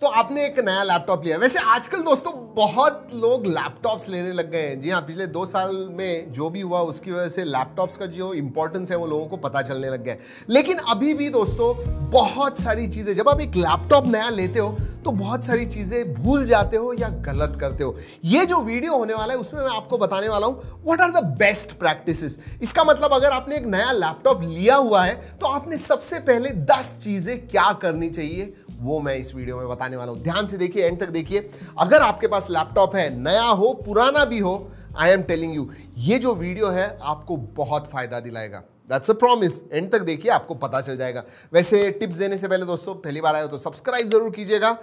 तो आपने एक नया लैपटॉप लिया। वैसे आजकल दोस्तों बहुत लोग लैपटॉप्स लेने लग गए हैं। जी हाँ, पिछले 2 साल में जो भी हुआ उसकी वजह से लैपटॉप्स का जो इंपॉर्टेंस है वो लोगों को पता चलने लग गया है। लेकिन अभी भी दोस्तों बहुत सारी चीजें, जब आप एक लैपटॉप नया लेते हो तो बहुत सारी चीजें भूल जाते हो या गलत करते हो। ये जो वीडियो होने वाला है उसमें मैं आपको बताने वाला हूं what are the best practices. इसका मतलब अगर आपने एक नया लैपटॉप लिया हुआ है तो आपने सबसे पहले 10 चीजें क्या करनी चाहिए वो मैं इस वीडियो में बताने वाला हूं। ध्यान से देखिए, एंड तक देखिए। अगर आपके पास लैपटॉप है, नया हो पुराना भी हो, आई एम टेलिंग यू ये जो वीडियो है आपको बहुत फायदा दिलाएगा। That's a promise. एंड तक देखिए, आपको पता चल जाएगा। वैसे टिप्स देने से पहले दोस्तों पहली बार आए हो तो सब्सक्राइब जरूर कीजिएगा।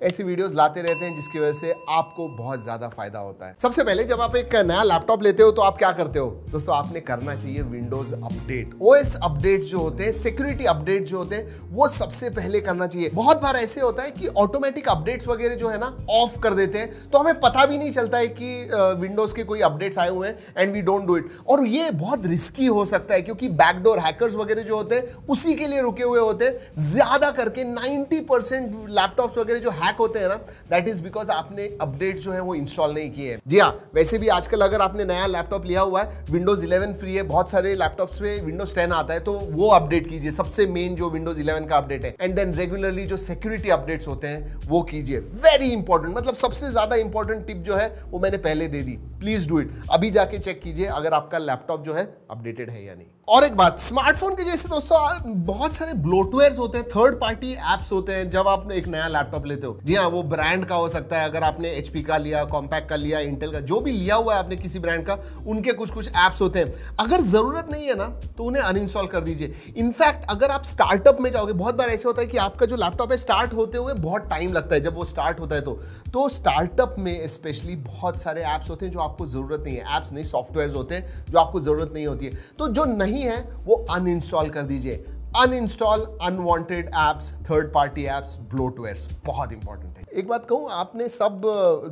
ऐसी वीडियोस लाते रहते हैं जिसकी वजह से आपको बहुत ज्यादा फायदा होता है। सबसे पहले जब आप एक नया लैपटॉप लेते हो तो आप क्या करते हो दोस्तों, आपने करना चाहिए विंडोज अपडेट। ओएस अपडेट जो होते हैं, सिक्योरिटी अपडेट जो होते हैं, वो सबसे पहले करना चाहिए। बहुत बार ऐसे होता है कि ऑटोमेटिक अपडेट्स वगैरह जो है ना ऑफ कर देते हैं, तो हमें पता भी नहीं चलता है कि विंडोज के कोई अपडेट्स आए हुए हैं and we don't do it. और ये बहुत रिस्की हो सकता है क्योंकि बैकडोर हैकर्स वगैरह जो होते हैं उसी के लिए रुके हुए होते हैं। ज्यादा करके 90% लैपटॉप्स वगैरह जो हैक होते हैं ना, दैट इज बिकॉज आपने अपडेट जो है वो इंस्टॉल नहीं किए हैं। जी हाँ, वैसे भी आजकल अगर आपने नया लैपटॉप लिया हुआ है, विंडोज 11 फ्री है, बहुत सारे लैपटॉप्स पे विंडोज 10 आता है, तो वो अपडेट कीजिए। सबसे मेन जो विंडोज 11 का अपडेट है। एंड देन रेगुलरली जो सिक्योरिटी अपडेट्स होते हैं वो कीजिए। वेरी इंपॉर्टेंट, मतलब सबसे ज्यादा इंपॉर्टेंट टिप जो है वो मैंने पहले दे दी। Please do it. अभी जाके चेक कीजिए अगर आपका लैपटॉप जो है अपडेटेड है या नहीं। और एक बात, स्मार्टफोन के जैसे दोस्तों बहुत सारे ब्लोटवेयर्स होते हैं, थर्ड पार्टी एप्स होते हैं जब आप एक नया लैपटॉप लेते हो। जी हाँ, वो ब्रांड का हो सकता है। अगर आपने HP का लिया, कॉम्पैक्ट का लिया, इंटेल का, जो भी लिया हुआ है आपने किसी ब्रांड का, उनके कुछ कुछ एप्स होते हैं। अगर जरूरत नहीं है ना तो उन्हें अनइंस्टॉल कर दीजिए। इनफैक्ट अगर आप स्टार्टअप में जाओगे, बहुत बार ऐसे होता है कि आपका जो लैपटॉप है स्टार्ट होते हुए बहुत टाइम लगता है। जब वो स्टार्ट होता है तो स्टार्टअप में स्पेशली बहुत सारे एप्स होते हैं जो आपको जरूरत नहीं है। एप्स नहीं, सॉफ्टवेयर होते हैं जो आपको जरूरत नहीं होती है। तो जो नहीं है वो अनइंस्टॉल कर दीजिए। Uninstall unwanted apps, third party apps, bloatwares, बहुत इंपॉर्टेंट है। एक बात कहूं, आपने सब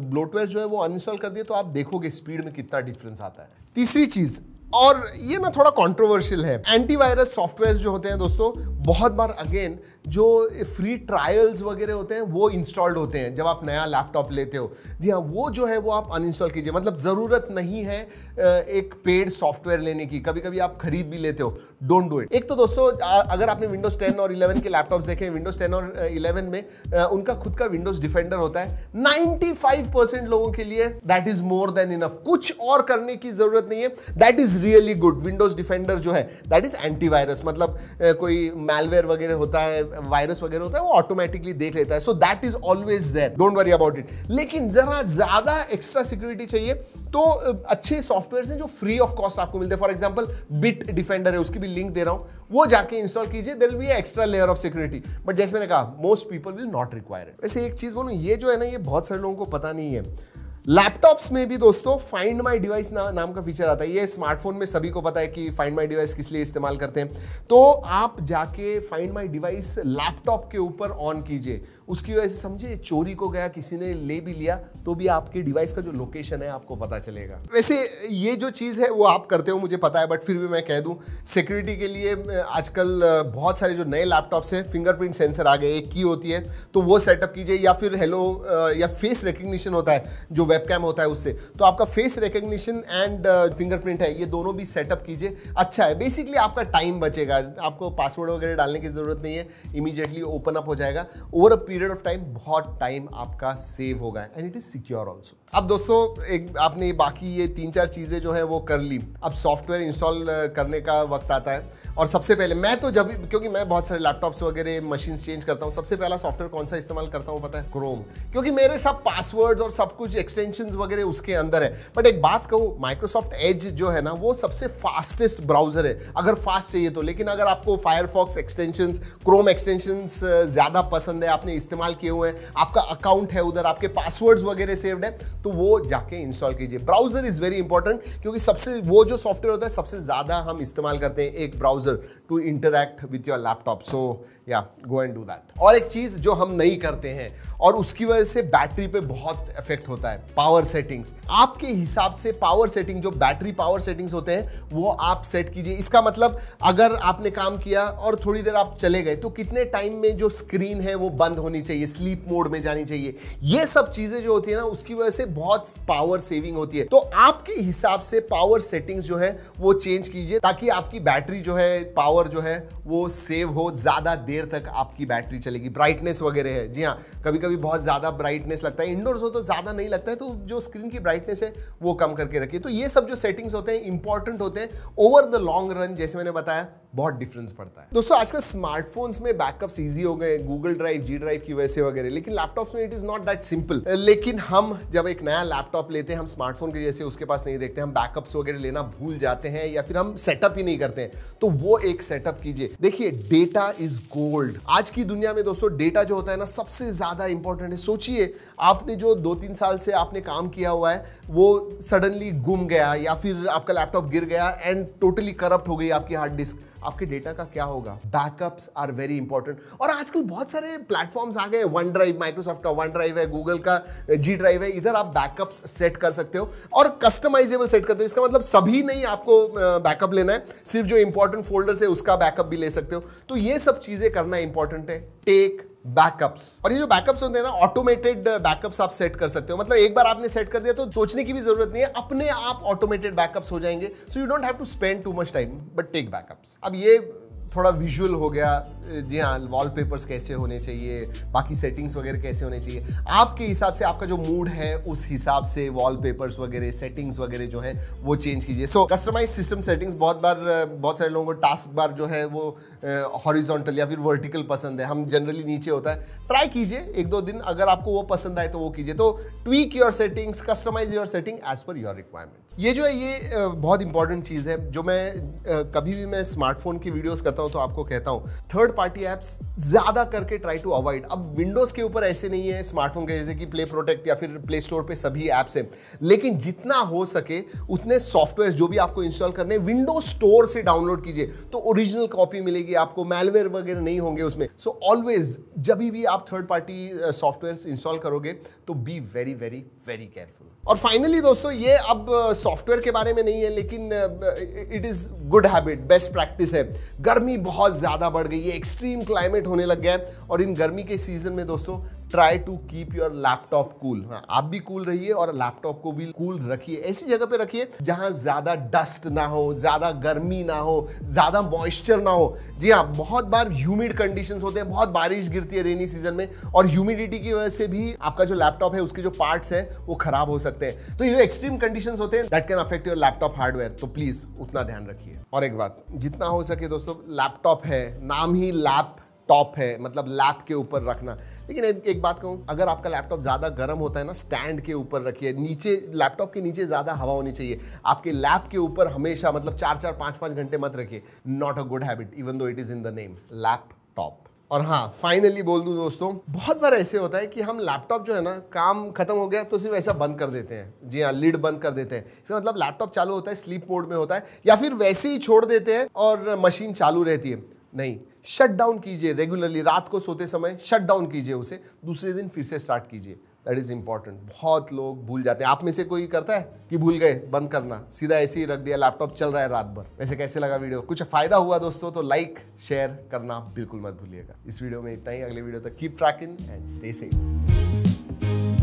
ब्लोटवेयर जो है वो अनइंस्टॉल कर दिए तो आप देखोगे स्पीड में कितना डिफरेंस आता है। तीसरी चीज, और ये ना थोड़ा कंट्रोवर्शियल है, एंटीवायरस सॉफ्टवेयर जो होते हैं दोस्तों, बहुत बार अगेन जो फ्री ट्रायल्स वगैरह होते हैं वो इंस्टॉल्ड होते हैं जब आप नया लैपटॉप लेते हो। जी हाँ, वो जो है वो आप अनइंस्टॉल कीजिए। मतलब ज़रूरत नहीं है एक पेड सॉफ्टवेयर लेने की। कभी कभी आप खरीद भी लेते हो, डोंट डू इट। एक तो दोस्तों अगर आपने विंडोज 10 और 11 के लैपटॉप्स देखे, विंडोज 10 और 11 में उनका खुद का विंडोज डिफेंडर होता है। 95% लोगों के लिए that is more than enough. कुछ और करने की जरूरत नहीं है। That is really good. Windows defender जो है दैट इज एंटीवायरस, मतलब कोई मैलवेयर वगैरह होता है, वायरस वगैरह होता है, वो ऑटोमेटिकली देख लेता है। So that is always there, don't worry about it. लेकिन जरा ज्यादा एक्स्ट्रा सिक्योरिटी चाहिए तो अच्छे सॉफ्टवेयर हैं जो फ्री ऑफ कॉस्ट आपको मिलते हैं। फॉर एग्जांपल बिट डिफेंडर है, उसकी भी लिंक दे रहा हूं, वो जाके इंस्टॉल कीजिए। There will be extra layer of security, but जैसे मैंने कहा most people will not require it. वैसे एक चीज बोलूं, ये जो है ना, ये बहुत सारे लोगों को पता नहीं है। लैपटॉप्स में भी दोस्तों फाइंड माई डिवाइस नाम का फीचर आता है। ये स्मार्टफोन में सभी को पता है कि फाइंड माई डिवाइस किस लिए इस्तेमाल करते हैं। तो आप जाके फाइंड माई डिवाइस लैपटॉप के ऊपर ऑन कीजिए। उसकी वजह से समझे चोरी को गया, किसी ने ले भी लिया तो भी आपके डिवाइस का जो लोकेशन है आपको पता चलेगा। वैसे ये जो चीज़ है वो आप करते हो मुझे पता है, बट फिर भी मैं कह दूं, सिक्योरिटी के लिए आजकल बहुत सारे जो नए लैपटॉप्स हैं फिंगरप्रिंट सेंसर आ गए, एक की होती है तो वो सेटअप कीजिए, या फिर या फेस रिकग्निशन होता है जो वेबकैम होता है उससे, तो आपका फेस रिकग्निशन एंड फिंगरप्रिंट है, ये दोनों भी सेटअप कीजिए। अच्छा है, बेसिकली आपका टाइम बचेगा, आपको पासवर्ड वगैरह डालने की जरूरत नहीं है, इमीडिएटली ओपन अप हो जाएगा। Over a period of time बहुत टाइम आपका सेव होगा and it is secure also. अब दोस्तों एक आपने बाकी ये 3-4 चीजें जो है वो कर ली, अब सॉफ्टवेयर इंस्टॉल करने का वक्त आता है। और सबसे पहले मैं तो क्योंकि मैं बहुत सारे लैपटॉप्स वगैरह मशीन चेंज करता हूँ, सबसे पहला सॉफ्टवेयर कौन सा इस्तेमाल करता हूँ पता है? क्रोम, क्योंकि मेरे सब पासवर्ड्स और सब कुछ एक्सटेंशन वगैरह उसके अंदर है। बट एक बात कहूँ, माइक्रोसॉफ्ट एज जो है ना वो सबसे फास्टेस्ट ब्राउजर है अगर फास्ट चाहिए तो। लेकिन अगर आपको फायरफॉक्स एक्सटेंशंस, क्रोम एक्सटेंशंस ज्यादा पसंद है, आपने इस्तेमाल किए हुए हैं, आपका अकाउंट है उधर, आपके पासवर्ड्स वगैरह सेव्ड है, तो वो जाके इंस्टॉल कीजिए। ब्राउजर इज वेरी इंपॉर्टेंट, क्योंकि सबसे वो जो सॉफ्टवेयर होता है सबसे ज्यादा हम इस्तेमाल करते हैं एक browser to interact with your laptop. So yeah go and do that. और एक चीज जो हम नहीं करते हैं और उसकी वजह से बैटरी पे बहुत इफेक्ट होता है, पावर सेटिंग्स। आपके हिसाब से पावर सेटिंग, जो बैटरी पावर सेटिंग्स होते हैं वो आप सेट कीजिए। इसका मतलब अगर आपने काम किया और थोड़ी देर आप चले गए तो कितने टाइम में जो स्क्रीन है वो बंद होनी चाहिए, स्लीप मोड में जानी चाहिए। ये सब चीजें जो होती है ना उसकी वजह से बहुत पावर सेविंग होती है। तो आपके हिसाब से पावर सेटिंग्स जो है वो चेंज कीजिए ताकि आपकी बैटरी जो है, पावर जो है वो सेव हो, ज्यादा देर तक आपकी बैटरी चलेगी। ब्राइटनेस वगैरह है, जी हाँ, कभी कभी बहुत ज्यादा ब्राइटनेस लगता है, इंडोर्स हो तो ज्यादा नहीं लगता है, तो जो स्क्रीन की ब्राइटनेस है वो कम करके रखिए। तो ये सब जो सेटिंग्स होते हैं इंपॉर्टेंट होते हैं। ओवर द लॉन्ग रन जैसे मैंने बताया बहुत डिफरेंस पड़ता है। दोस्तों आजकल स्मार्टफोन्स में बैकअप्स इजी हो गए, गूगल ड्राइव, जी ड्राइव की वजह से वगैरह, लेकिन लैपटॉप्स में it is not that simple. लेकिन हम जब एक नया लैपटॉप लेते हैं, हम स्मार्टफोन के जैसे उसके पास नहीं देखते, हम बैकअप्स वगैरह लेना भूल जाते हैं या फिर हम सेटअप ही नहीं करते हैं। तो वो एक सेटअप कीजिए। देखिए डेटा इज गोल्ड। आज की दुनिया में दोस्तों डेटा जो होता है ना सबसे ज्यादा इंपॉर्टेंट है। सोचिए आपने जो 2-3 साल से आपने काम किया हुआ है वो सडनली गुम गया या फिर आपका लैपटॉप गिर गया एंड टोटली करप्ट हो गई आपकी हार्ड डिस्क, आपके डेटा का क्या होगा? Backups are very important. और आजकल बहुत सारे प्लेटफॉर्म्स आ गए, वन ड्राइव, माइक्रोसॉफ्ट का वन ड्राइव है, गूगल का जी ड्राइव है, इधर आप बैकअप्स सेट कर सकते हो और कस्टमाइजेबल सेट करते हो। इसका मतलब सभी नहीं आपको बैकअप लेना है, सिर्फ जो इंपॉर्टेंट फोल्डर्स है उसका बैकअप भी ले सकते हो। तो ये सब चीजें करना इंपॉर्टेंट है। Take backups. और ये जो बैकअप्स होते हैं ना, ऑटोमेटेड बैकअप्स आप सेट कर सकते हो। मतलब एक बार आपने सेट कर दिया तो सोचने की भी जरूरत नहीं है, अपने आप ऑटोमेटेड बैकअप्स हो जाएंगे। So you don't have to spend too much time, but take backups. अब ये थोड़ा विजुअल हो गया, जी हाँ, वॉलपेपर्स कैसे होने चाहिए, बाकी सेटिंग्स वगैरह कैसे होने चाहिए, आपके हिसाब से आपका जो मूड है उस हिसाब से वॉलपेपर्स वगैरह, सेटिंग्स वगैरह जो है वो चेंज कीजिए। सो कस्टमाइज सिस्टम सेटिंग्स, बहुत बार बहुत सारे लोगों को टास्क बार जो है वो हॉरिजॉन्टल या फिर वर्टिकल पसंद है, हम जनरली नीचे होता है। ट्राई कीजिए 1-2 दिन, अगर आपको वो पसंद आए तो वो कीजिए। तो tweak your settings, customise your setting as per your requirements. ये जो है ये बहुत इंपॉर्टेंट चीज़ है जो मैं कभी भी मैं स्मार्टफोन की वीडियोस करता हूँ तो आपको कहता हूँ, थर्ड पार्टी एप्स ज्यादा करके ट्राई टू अवॉइड। अब विंडोज के ऊपर ऐसे नहीं है स्मार्टफोन के जैसे कि प्ले प्रोटेक्ट या फिर प्ले स्टोर पे सभी एप्स हैं, लेकिन जितना हो सके उतने सॉफ्टवेयर जो भी आपको इंस्टॉल करने विंडोज स्टोर से डाउनलोड कीजिए, तो ओरिजिनल कॉपी मिलेगी आपको, मैलवेयर वगैरह नहीं होंगे उसमें। सो ऑलवेज जब भी आप थर्ड पार्टी सॉफ्टवेयर इंस्टॉल करोगे तो be very very very careful. और फाइनली दोस्तों, ये अब सॉफ्टवेयर के बारे में नहीं है, लेकिन it is good habit, best practice है। गर्मी बहुत ज्यादा बढ़ गई है, एक्सट्रीम क्लाइमेट होने लग गया है, और इन गर्मी के सीजन में दोस्तों try to keep your laptop cool. आप भी कूल रहिए और लैपटॉप को भी कूल रखिए। ऐसी जगह पे रखिए जहां ज्यादा डस्ट ना हो, ज्यादा गर्मी ना हो, ज्यादा मॉइस्चर ना हो। जी हाँ, बहुत बार ह्यूमिड कंडीशंस होते हैं, बहुत बारिश गिरती है रेनी सीजन में, और ह्यूमिडिटी की वजह से भी आपका जो लैपटॉप है उसके जो पार्ट्स हैं वो खराब हो सकते हैं। तो ये एक्सट्रीम कंडीशंस होते हैं that can affect your laptop hardware, तो प्लीज उतना ध्यान रखिए। और एक बात, जितना हो सके दोस्तों, लैपटॉप है, नाम ही लैपटॉप है, मतलब लैप के ऊपर रखना। लेकिन एक बात कहूं, अगर आपका लैपटॉप ज्यादा गर्म होता है ना, स्टैंड के ऊपर रखिए, नीचे लैपटॉप के नीचे ज्यादा हवा होनी चाहिए। आपके लैप के ऊपर हमेशा, मतलब 4-4, 5-5 घंटे मत रखिए। Not a good habit even though it is in the name, laptop. और हाँ, फाइनली बोल दूं दोस्तों, बहुत बार ऐसे होता है कि हम लैपटॉप जो है ना, काम खत्म हो गया तो सिर्फ ऐसा बंद कर देते हैं। जी हाँ, लिड बंद कर देते हैं। इसका मतलब लैपटॉप चालू होता है, स्लीप मोड में होता है, या फिर वैसे ही छोड़ देते हैं और मशीन चालू रहती है। नहीं, शट डाउन कीजिए रेगुलरली, रात को सोते समय शट डाउन कीजिए उसे, दूसरे दिन फिर से स्टार्ट कीजिए। That is important. बहुत लोग भूल जाते हैं। आप में से कोई करता है कि भूल गए बंद करना, सीधा ऐसे ही रख दिया, लैपटॉप चल रहा है रात भर। वैसे कैसे लगा वीडियो? कुछ फायदा हुआ दोस्तों तो लाइक शेयर करना बिल्कुल मत भूलिएगा। इस वीडियो में इतना ही, अगले वीडियो तक keep trekking and stay safe.